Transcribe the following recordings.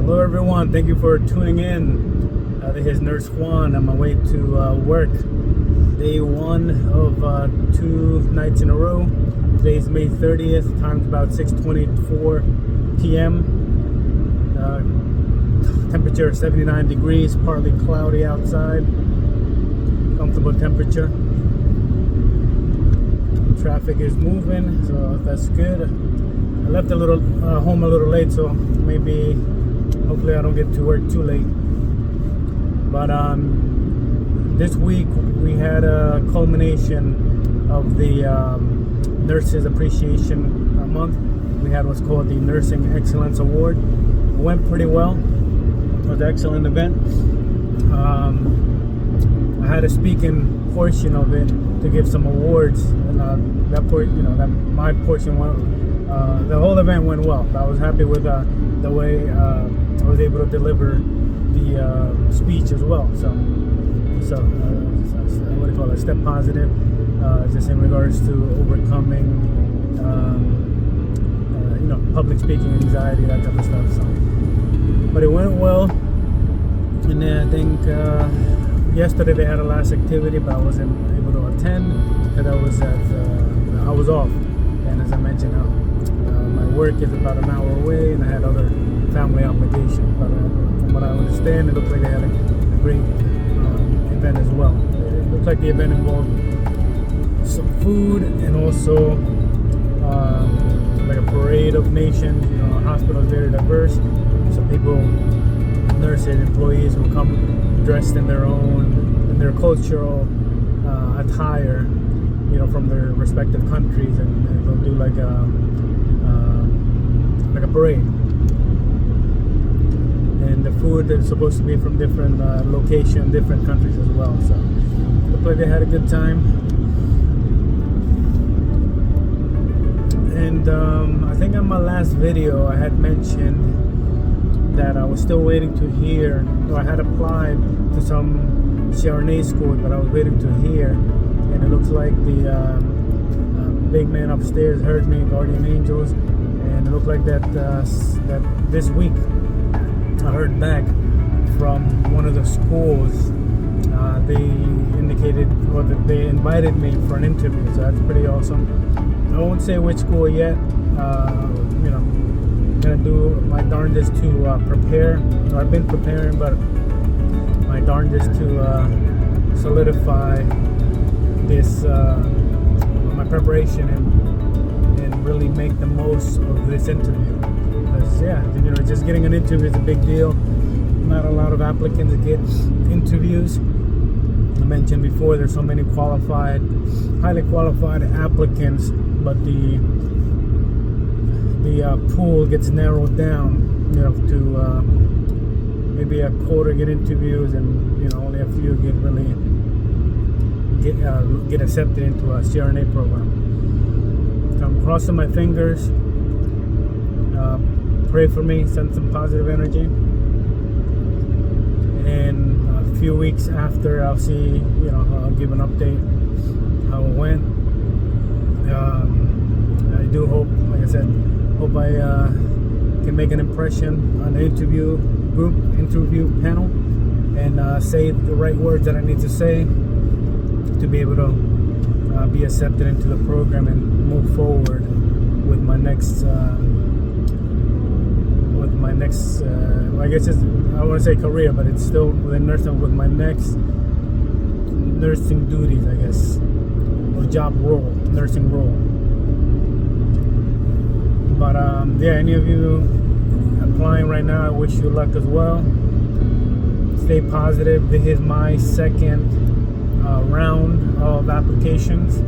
Hello everyone, thank you for tuning in. This is Nurse Juan on my way to work. Day one of 2 nights in a row. Today is May 30th, time's about 6:24 p.m. Temperature 79 degrees, partly cloudy outside. Comfortable temperature. Traffic is moving, so that's good. I left home a little late, so maybe hopefully I don't get to work too late. But this week we had a culmination of the Nurses Appreciation Month. We had what's called the Nursing Excellence Award. It went pretty well. It was an excellent event. I had a speaking portion of it to give some awards, and my portion went. The whole event went well. I was happy with the way I was able to deliver the speech as well. So what do you call it? Step positive, just in regards to overcoming, public speaking anxiety, that type of stuff. So, but it went well, and then I think yesterday they had a last activity, but I wasn't able to attend because I was off, and as I mentioned, my work is about an hour away, and I had other family obligations. But from what I understand, it looks like they had a great event as well. It looks like the event involved some food and also like a parade of nations. Our hospital is very diverse, so people, nurses, employees will come dressed in their cultural attire, from their respective countries, and they'll do like a parade. And the food is supposed to be from different locations, different countries as well. So it looked like they had a good time. And I think on my last video I had mentioned that I was still waiting to hear, or I had applied to some CRNA schools, but I was waiting to hear. And it looks like the big man upstairs heard me, Guardian Angels, and it looked like that this week I heard back from one of the schools. They indicated, or they invited me for an interview, so that's pretty awesome. I won't say which school yet. I'm gonna do my darndest to prepare. I've been preparing, but my darndest to solidify this my preparation and really make the most of this interview. Because just getting an interview is a big deal. Not a lot of applicants get interviews. I mentioned before, there's so many highly qualified applicants, but the pool gets narrowed down, to maybe a quarter get interviews, and only a few get accepted into a CRNA program. So I'm crossing my fingers. Pray for me, send some positive energy, and a few weeks after I'll see, I'll give an update how it went. I do hope, like I said, I can make an impression on the interview panel, and say the right words that I need to say to be able to be accepted into the program and move forward with my next I guess I want to say career, but it's still within nursing, with my next nursing duties, I guess, or nursing role. But any of you applying right now, I wish you luck as well. Stay positive. This is my second round of applications,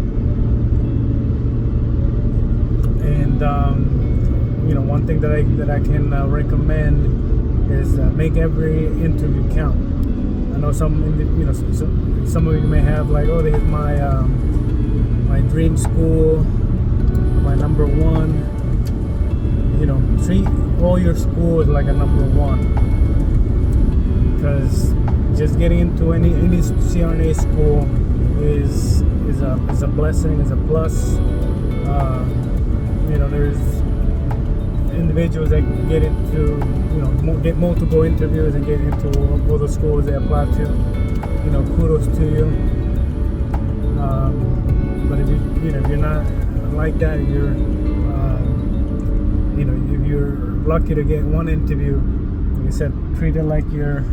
and one thing that I can recommend is make every interview count. I know some of you may have like, oh, this is my dream school, my number one. Treat all your schools like a number one, because just getting into any CRNA school is a blessing, is a plus. individuals that get into, get multiple interviews and get into all the schools they apply to, kudos to you. But if if you're not like that, you're, if you're lucky to get one interview, like I said, treat it like you're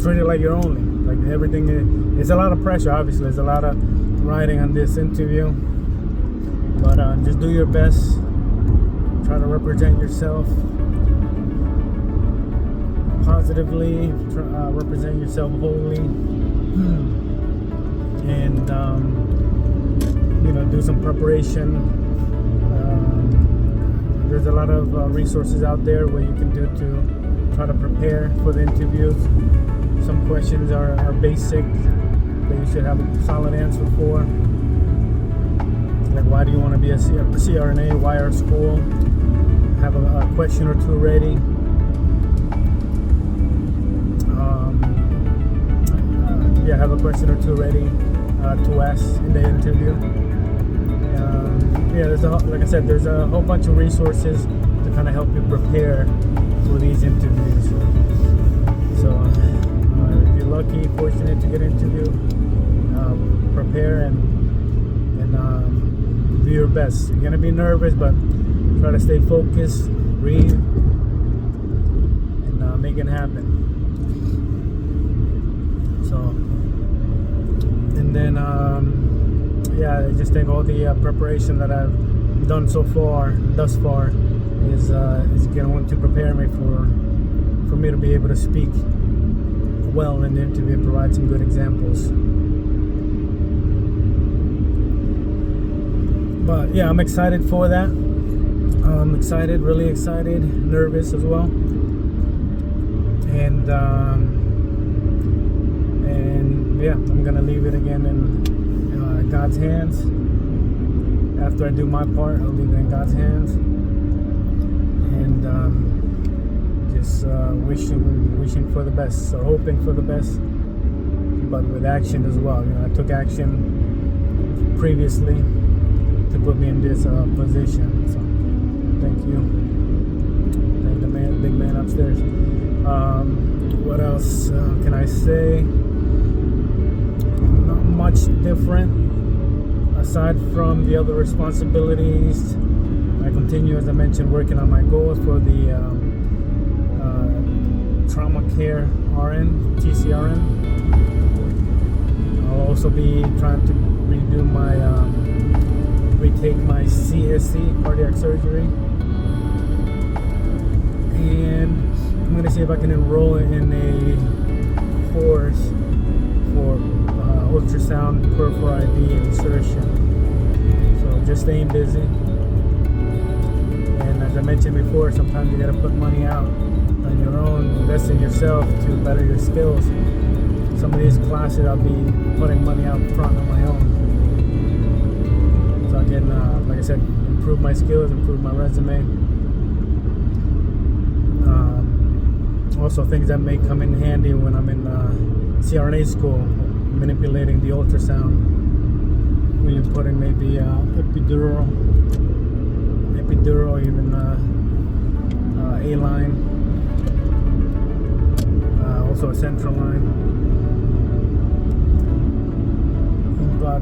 treat it like you're only. Like everything, it's a lot of pressure. Obviously, there's a lot of riding on this interview, but just do your best. Try to represent yourself positively. Represent yourself wholly, and do some preparation. There's a lot of resources out there where you can do to try to prepare for the interviews. Some questions are basic that you should have a solid answer for. Like, why do you want to be a CRNA? Why our school? Have a question or two ready. Have a question or two ready to ask in the interview. Like I said, there's a whole bunch of resources to kind of help you prepare for these interviews. So if you're lucky, fortunate to get an interview, prepare and do your best. You're gonna be nervous, but try to stay focused, breathe, and make it happen. So, and then I just think all the preparation that I've done thus far is going to prepare me for me to be able to speak well in the interview and provide some good examples. But yeah, I'm excited for that. I'm excited, really excited, nervous as well, and I'm gonna leave it again in God's hands. After I do my part, I'll leave it in God's hands, and just wishing for the best. So hoping for the best, but with action as well. I took action previously to put me in this position. So thank you. Thank the big man upstairs. What else can I say? Not much different aside from the other responsibilities. I continue, as I mentioned, working on my goals for the trauma care RN, TCRN. I'll also be trying to retake my CSC, cardiac surgery, and I'm going to see if I can enroll in a course for ultrasound peripheral IV insertion. So just staying busy. And as I mentioned before, sometimes you got to put money out on your own, invest in yourself to better your skills. Some of these classes I'll be putting money out front on my own. So again, like I said, improve my skills, improve my resume. Also things that may come in handy when I'm in CRNA school, manipulating the ultrasound. When you're putting maybe epidural, even A-line, also a central line. But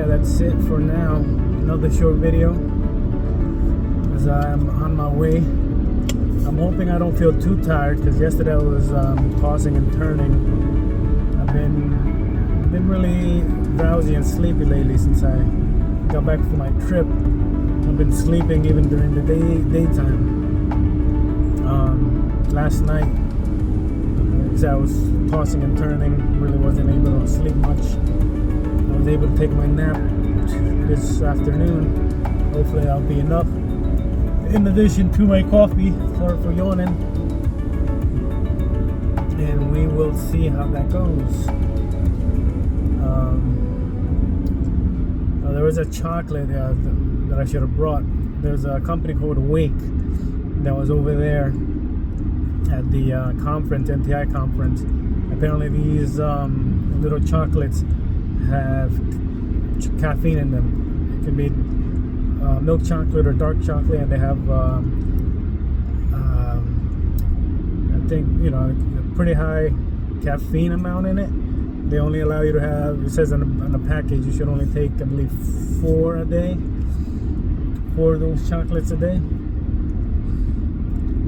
that's it for now. Another short video as I'm on my way. I'm hoping I don't feel too tired, because yesterday I was tossing and turning. I've been really drowsy and sleepy lately since I got back from my trip. I've been sleeping even during the daytime. Last night, because I was tossing and turning, really wasn't able to sleep much. I was able to take my nap this afternoon. Hopefully that'll be enough. In addition to my coffee, sorry for yawning, and we will see how that goes. There was a chocolate that I should have brought. There's a company called Wake that was over there at the conference, NTI conference. Apparently these little chocolates have caffeine in them. It can be milk chocolate or dark chocolate, and they have I think, you know, a pretty high caffeine amount in it. They only allow you to have, it says on the package, you should only take, I believe, 4 a day. 4 of those chocolates a day.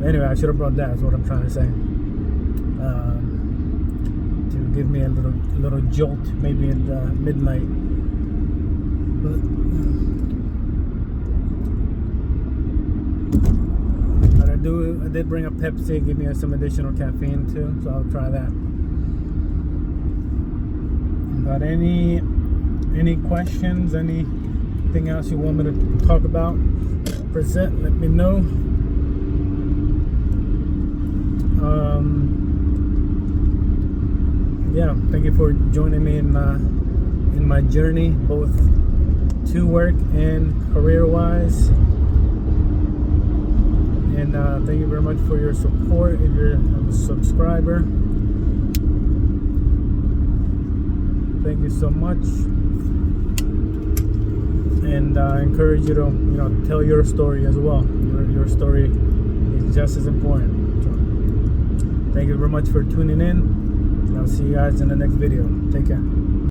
Anyway, I should have brought that, is what I'm trying to say. To give me a little jolt, maybe at midnight. But I did bring a Pepsi, give me some additional caffeine too, so I'll try that. But any questions, anything else you want me to talk about, present, let me know. Yeah, thank you for joining me in my journey, both to work and career-wise. And thank you very much for your support. If you're a subscriber, thank you so much. And I encourage you to, you know, tell your story as well. Your story is just as important. So, thank you very much for tuning in. And I'll see you guys in the next video. Take care.